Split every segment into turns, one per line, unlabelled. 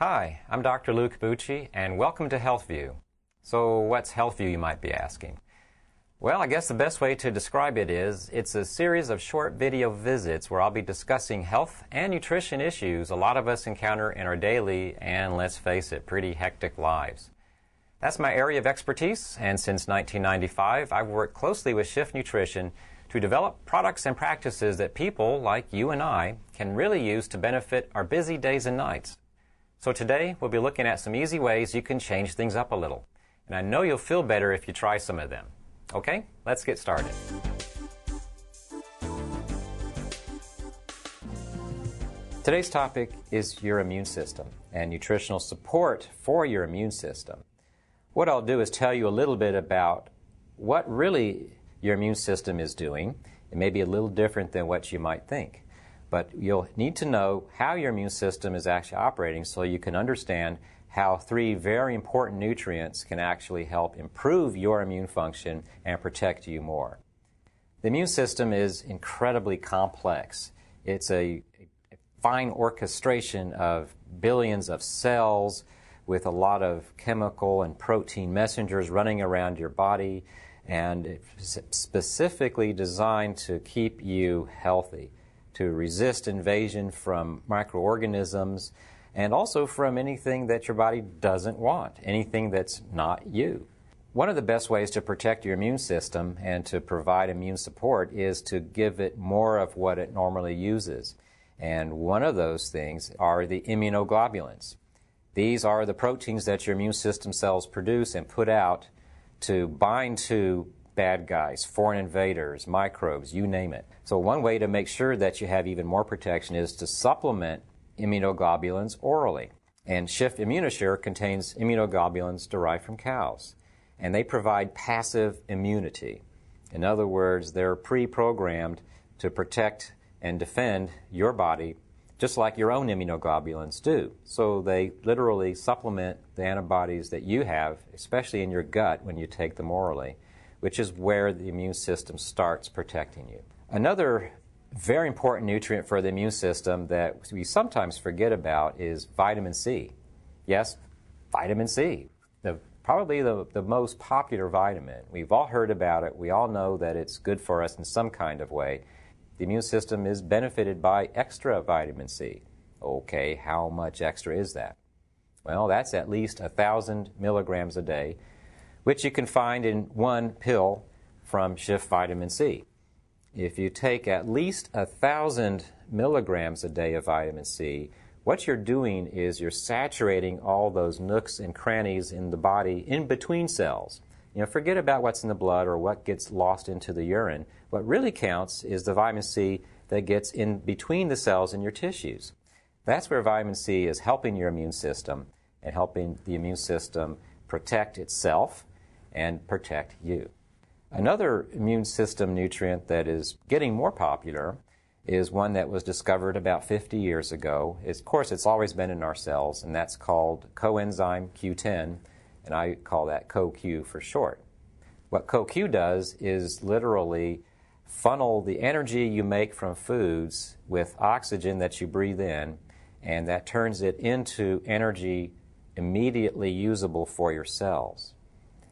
Hi, I'm Dr. Luke Bucci, and welcome to HealthView. So what's HealthView, you might be asking? Well, I guess the best way to describe it is it's a series of short video visits where I'll be discussing health and nutrition issues a lot of us encounter in our daily and, let's face it, pretty hectic lives. That's my area of expertise, and since 1995, I've worked closely with Shift Nutrition to develop products and practices that people like you and I can really use to benefit our busy days and nights. So today, we'll be looking at some easy ways you can change things up a little. And I know you'll feel better if you try some of them. Okay, let's get started. Today's topic is your immune system and nutritional support for your immune system. What I'll do is tell you a little bit about what really your immune system is doing. It may be a little different than what you might think. But you'll need to know how your immune system is actually operating so you can understand how three very important nutrients can actually help improve your immune function and protect you more. The immune system is incredibly complex. It's a fine orchestration of billions of cells with a lot of chemical and protein messengers running around your body, and it's specifically designed to keep you healthy, to resist invasion from microorganisms, and also from anything that your body doesn't want, anything that's not you. One of the best ways to protect your immune system and to provide immune support is to give it more of what it normally uses. And one of those things are the immunoglobulins. These are the proteins that your immune system cells produce and put out to bind to bad guys, foreign invaders, microbes, you name it. So one way to make sure that you have even more protection is to supplement immunoglobulins orally. And Shift ImmunAssure contains immunoglobulins derived from cows. And they provide passive immunity. In other words, they're pre-programmed to protect and defend your body just like your own immunoglobulins do. So they literally supplement the antibodies that you have, especially in your gut when you take them orally, which is where the immune system starts protecting you. Another very important nutrient for the immune system that we sometimes forget about is vitamin C. Yes, vitamin C, probably the most popular vitamin. We've all heard about it. We all know that it's good for us in some kind of way. The immune system is benefited by extra vitamin C. Okay, how much extra is that? Well, that's at least 1,000 milligrams a day, which you can find in one pill from Shift Vitamin C. If you take at least 1,000 milligrams a day of vitamin C, what you're doing is you're saturating all those nooks and crannies in the body in between cells. Forget about what's in the blood or what gets lost into the urine. What really counts is the vitamin C that gets in between the cells in your tissues. That's where vitamin C is helping your immune system and helping the immune system protect itself and protect you. Another immune system nutrient that is getting more popular is one that was discovered about 50 years ago. Of course, it's always been in our cells, and that's called coenzyme Q10, and I call that CoQ for short. What CoQ does is literally funnel the energy you make from foods with oxygen that you breathe in, and that turns it into energy immediately usable for your cells.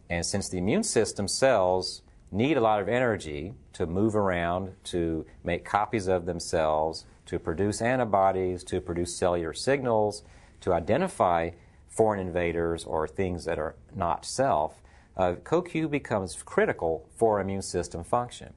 And since the immune system cells need a lot of energy to move around, to make copies of themselves, to produce antibodies, to produce cellular signals, to identify foreign invaders or things that are not self, CoQ becomes critical for immune system function.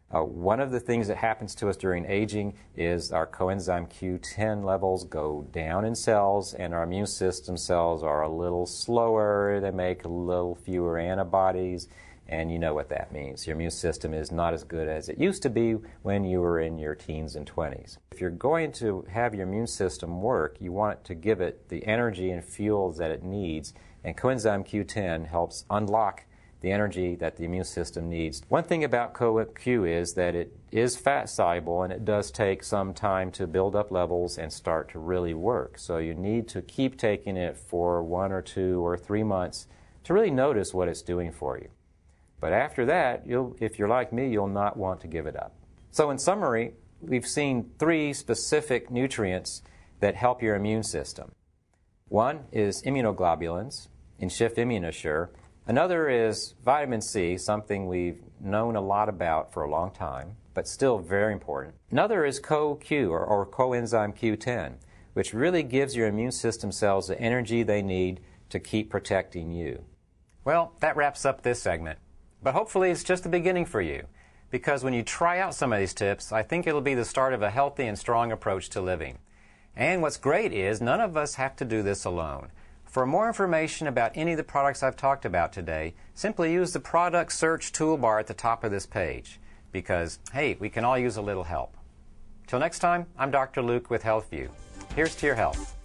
One of the things that happens to us during aging is our coenzyme Q10 levels go down in cells, and our immune system cells are a little slower. They make a little fewer antibodies, and you know what that means. Your immune system is not as good as it used to be when you were in your teens and 20s. If you're going to have your immune system work, you want to give it the energy and fuels that it needs, and coenzyme Q10 helps unlock the energy that the immune system needs. One thing about CoQ is that it is fat soluble, and it does take some time to build up levels and start to really work. So you need to keep taking it for 1 or 2 or 3 months to really notice what it's doing for you. But after that, if you're like me, you'll not want to give it up. So in summary, we've seen 3 specific nutrients that help your immune system. One is immunoglobulins in Shift ImmunAssure. Another is vitamin C, something we've known a lot about for a long time, but still very important. Another is CoQ, or coenzyme Q10, which really gives your immune system cells the energy they need to keep protecting you. Well, that wraps up this segment. But hopefully it's just the beginning for you, because when you try out some of these tips, I think it'll be the start of a healthy and strong approach to living. And what's great is none of us have to do this alone. For more information about any of the products I've talked about today, simply use the product search toolbar at the top of this page, because, hey, we can all use a little help. Till next time, I'm Dr. Luke with HealthView. Here's to your health.